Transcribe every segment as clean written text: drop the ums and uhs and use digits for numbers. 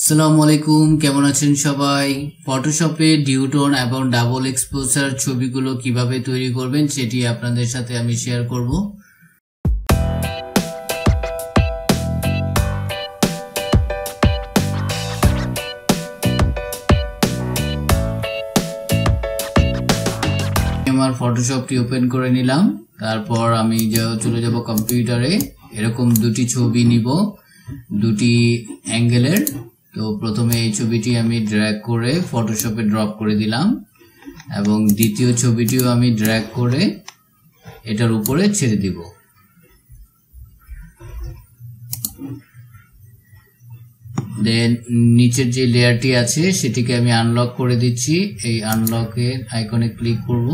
আসসালামু আলাইকুম, কেমন আছেন সবাই? ফটোশপে ডিউটোন এবং ডাবল এক্সপোজার ছবিগুলো কিভাবে তৈরি করবেন সেটি আপনাদের সাথে আমি শেয়ার করব। আমার ফটোশপটি ওপেন করে নিলাম। তারপর আমি চলে যাব কম্পিউটারে। এরকম দুটি ছবি নিব, দুটি অ্যাঙ্গেলের। তো প্রথমে এই ছবিটি আমি ড্র্যাগ করে ফটোশপে ড্রপ করে দিলাম এবং দ্বিতীয় ছবিটিও আমি ড্র্যাগ করে এটার উপরে ছেড়ে দিব। দেন নিচের যে লেয়ারটি আছে সেটিকে আমি আনলক করে দিচ্ছি। এই আনলকের আইকনে ক্লিক করব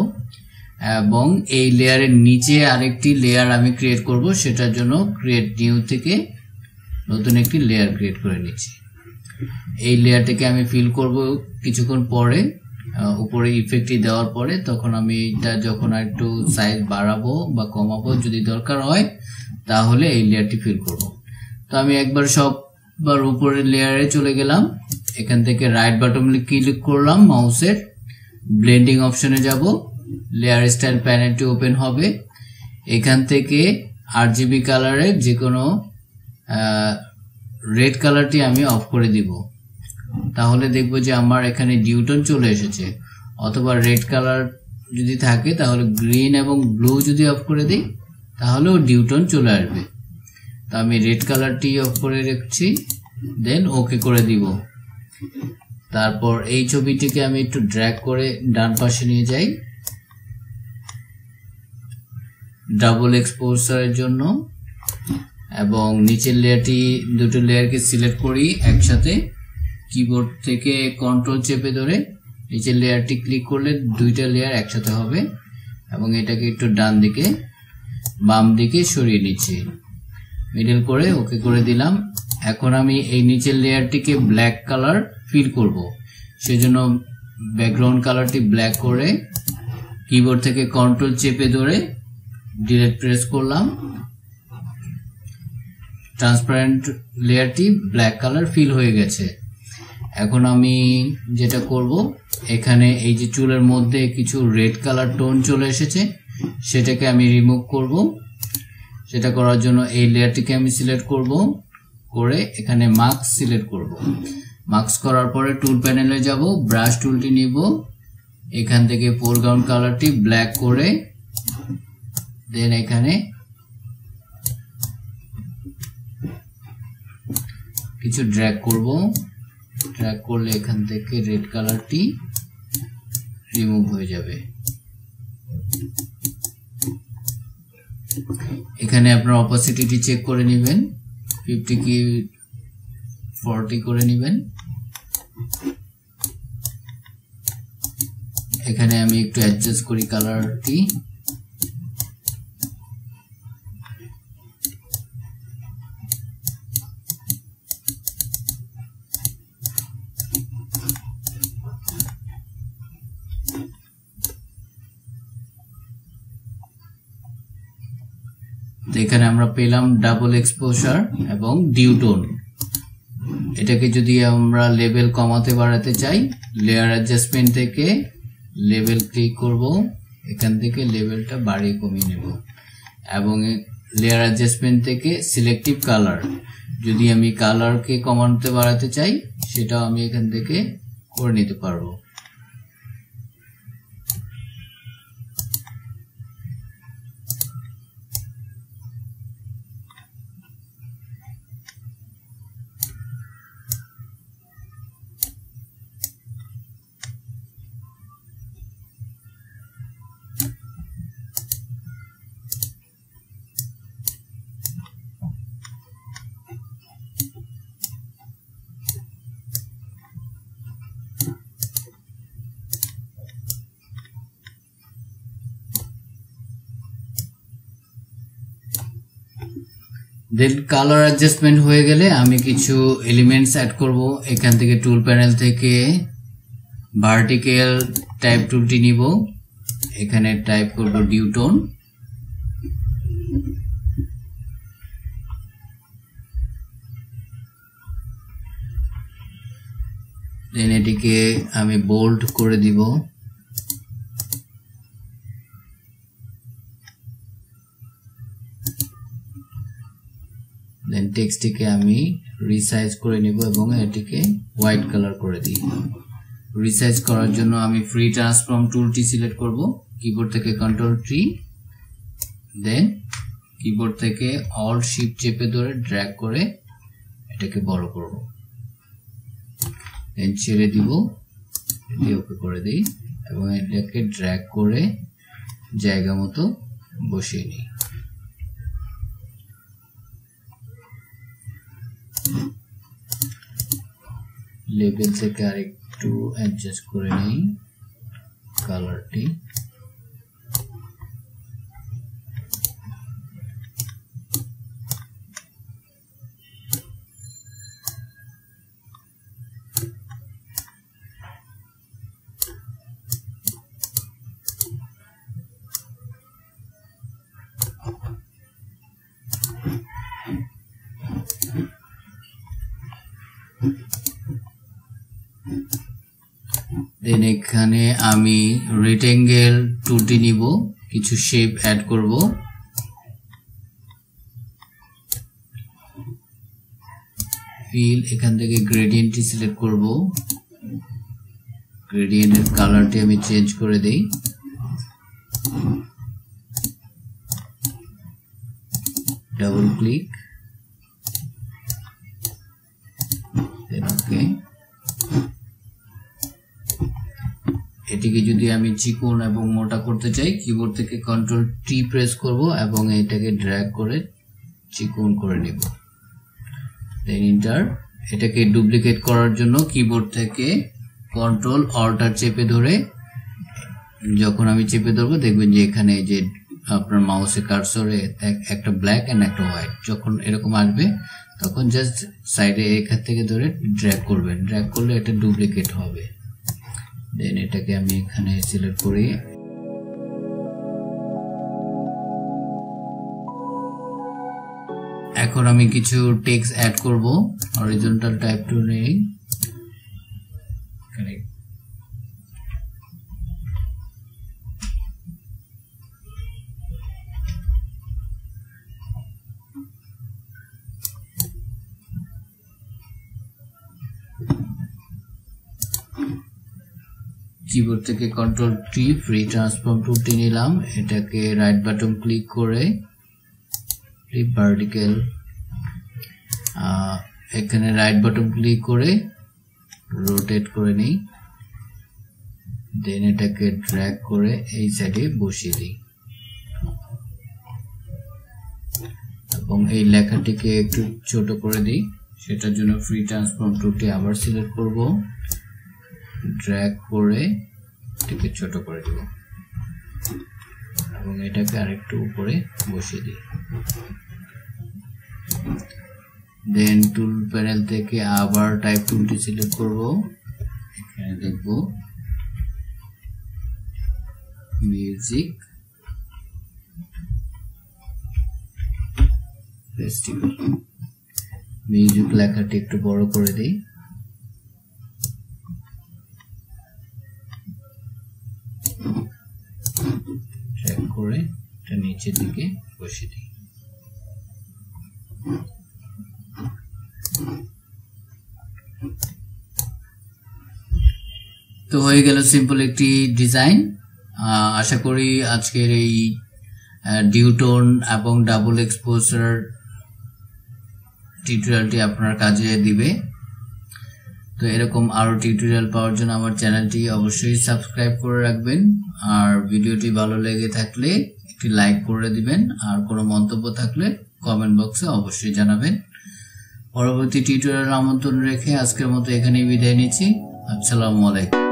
এবং এই লেয়ারের নিচে আরেকটি লেয়ার আমি ক্রিয়েট করব। সেটার জন্য ক্রিয়েট নিউ থেকে নতুন একটি লেয়ার ক্রিয়েট করে নিচ্ছি। এই লেয়ারটাকে আমি ফিল করব কিছুক্ষণ পরে, উপরে ইফেক্টটি দেওয়ার পরে। তখন আমি এটা যখন একটু সাইজ বাড়াবো বা কমাবো যদি দরকার হয় তাহলে এই লেয়ারটি ফিল করব। তো আমি একবার সববার উপরের লেয়ারে চলে গেলাম। এখান থেকে রাইট বাটনে ক্লিক করলাম, মাউসের ব্লেন্ডিং অপশনে যাব, লেয়ার স্টাইল প্যানেলটি ওপেন হবে। এখান থেকে RGB কালারের যে কোনো রেড কালারটি আমি অফ করে দিব। তাহলে দেখবো যে আমার এখানে ডিউটোন চলে এসেছে। অথবা রেড কালার যদি থাকে তাহলে গ্রিন এবং ব্লু যদি অফ করে দিই তাহলেও ডিউটোন চলে আসবে। তো আমি রেড কালারটি অফ করে রাখছি, দেন ওকে করে দিব। তারপর এই ছবিটিকে আমি একটু ড্র্যাগ করে ডান পাশে নিয়ে যাই ডাবল এক্সপোজারের জন্য, এবং নিচের লেয়ারটি দুটো লেয়ারকে সিলেক্ট করি একসাথে। কিবোর্ড থেকে কন্ট্রোল চেপে ধরে নিচের লেয়ারটি ক্লিক করলে দুইটা লেয়ার একসাথে হবে এবং এটাকে একটু ডান দিকে বাম দিকে সরিয়ে নিচ্ছি, মিডল করে ওকে করে দিলাম। এখন আমি এই নিচের লেয়ারটিকে ব্ল্যাক কালার ফিল করব, সেজন্য ব্যাকগ্রাউন্ড কালারটি ব্ল্যাক করে কিবোর্ড থেকে কন্ট্রোল চেপে ধরে ডিলিট প্রেস করলাম। ট্রান্সপারেন্ট লেয়ারটি ব্ল্যাক কালার ফিল হয়ে গেছে। এখন আমি যেটা করব, এখানে এই যে চুলের মধ্যে কিছু রেড কালার টোন চলে এসেছে সেটাকে আমি রিমুভ করব। সেটা করার জন্য এই লেয়ারটিকে আমি সিলেক্ট করব, করে এখানে মাস্ক সিলেক্ট করব। মাস্ক করার পরে টুল প্যানেলে যাব, ব্রাশ টুলটি নিব, এখান থেকে ফোরগ্রাউন্ড কালারটি ব্ল্যাক করে দেন এখানে কিছু ড্র্যাগ করব। ড্র্যাগ করলে এখান থেকে রেড কালারটি রিমুভ হয়ে যাবে। এখানে আপনার অপাসিটিটি চেক করে নেবেন, 50 কি 40 করে নেবেন। এখানে আমি একটু অ্যাডজাস্ট করি কালারটি। এখানে আমরা পেলাম ডাবল এক্সপোজার এবং ডিউটোন। এটাকে যদি আমরা লেভেল কমাতে বাড়াতে চাই, লেয়ার অ্যাডজাস্টমেন্ট থেকে লেভেল ক্লিক করব, এখান থেকে লেভেলটা বাড়িয়ে কমিয়ে নেব এবং লেয়ার অ্যাডজাস্টমেন্ট থেকে সিলেক্টিভ কালার, যদি আমি কালারকে কমাতে বাড়াতে চাই সেটাও আমি এখান থেকে করে নিতে পারবো। দেন কালার অ্যাডজাস্টমেন্ট হয়ে গেলে আমি কিছু এলিমেন্টস অ্যাড করব। এখান থেকে টুল প্যানেল থেকে ভার্টিক্যাল টাইপ টুলটি নিব, এখানে টাইপ করব ডিউটোন। দেন এটিকে আমি বোল্ড করে দিব। দেন টেক্সটটিকে আমি রিসাইজ করে নিব এবং এটিকে হোয়াইট কালার করে দিই। রিসাইজ করার জন্য আমি ফ্রি ট্রান্সফর্ম টুলটি সিলেক্ট করব, কিবোর্ড থেকে কন্ট্রোল টি, দেন কিবোর্ড থেকে অল্ট শিফট চেপে ধরে ড্র্যাগ করে এটাকে বড় করব, দেন ছেড়ে দিব, এটি ওকে করে দিই এবং এটাকে ড্র্যাগ করে জায়গা মতো বসিয়ে নিই। লেবেল থেকে আরেকটু অ্যাডজাস্ট করে নিই কালারটি। দেন এখানে আমি রেক্টেঙ্গেল টুলটি নিব, কিছু শেপ অ্যাড করব। ফিল, এখান থেকে গ্রেডিয়েন্টটি সিলেক্ট করব, গ্রেডিয়েন্টের কালারটি আমি চেঞ্জ করে দেই। ডাবল ক্লিক, দেন ওকে। এটিকে যদি আমি চিকন এবং মোটা করতে চাই, কিবোর্ড থেকে কন্ট্রোল টি প্রেস করব এবং এটাকে ড্র্যাগ করে চিকন করে নেব, দেন এন্টার। এটাকে ডুপ্লিকেট করার জন্য কিবোর্ড থেকে কন্ট্রোল অল্টার চেপে ধরে, যখন আমি চেপে ধরবো দেখবেন যে এখানে যে আপনার মাউসে কার্সরে একটা ব্ল্যাক এন্ড একটা হোয়াইট, যখন এরকম আসবে তখন জাস্ট সাইডে এখান থেকে ধরে ড্র্যাগ করবেন, ড্র্যাগ করলে এটা ডুপ্লিকেট হবে। দেন এটাকে আমি এখানে সিলেক্ট করি। এখন আমি কিছু টেক্সট অ্যাড করব, হরিজন্টাল টাইপ টু নেই, কিবোর্ড থেকে কন্ট্রোল টি, ফ্রি ট্রান্সফর্ম টুলটি নিলাম, এটাকে রাইট বাটন ক্লিক করে ভার্টিক্যাল, এখানে রাইট বাটন ক্লিক করে রোটেট করে নিই, দেন এটাকে ড্র্যাগ করে এই সাইডে বসিয়ে দিই এবং এই লেখাটিকে একটু ছোট করে দিই। সেটার জন্য ফ্রি ট্রান্সফর্ম টুলটি আবার সিলেক্ট করব, ড্র্যাগ করে এটাকে ছোট করে দেব এবং এটাকে আরেকটু উপরে বসিয়ে দিই। দেন টুল প্যানেল থেকে আবার টাইপ টুলটি সিলেক্ট করব, এখানে দেখব মিউজিক ফেস্টিভ্যাল, মিউজিক লেখাটি একটু বড় করে দিই, ড্র্যাগ করে এটা নিচের দিকে বসিয়ে দিই। তো হয়ে গেল সিম্পল একটি ডিজাইন। আশা করি আজকের এই ডিউটোন এবং ডাবল এক্সপোজার টিউটোরিয়ালটি আপনার কাজে দিবে। তো এরকম আরো টিউটোরিয়াল পাওয়ার জন্য আমার চ্যানেলটি অবশ্যই সাবস্ক্রাইব করে রাখবেন, আর ভিডিওটি ভালো লেগে থাকলে একটি লাইক করে দিবেন, আর কোনো মন্তব্য থাকলে কমেন্ট বক্সে অবশ্যই জানাবেন। পরবর্তী টিউটোরিয়াল আমন্ত্রণ রেখে আজকের মতো এখানেই বিদায় নিচ্ছি। আসসালামু আলাইকুম।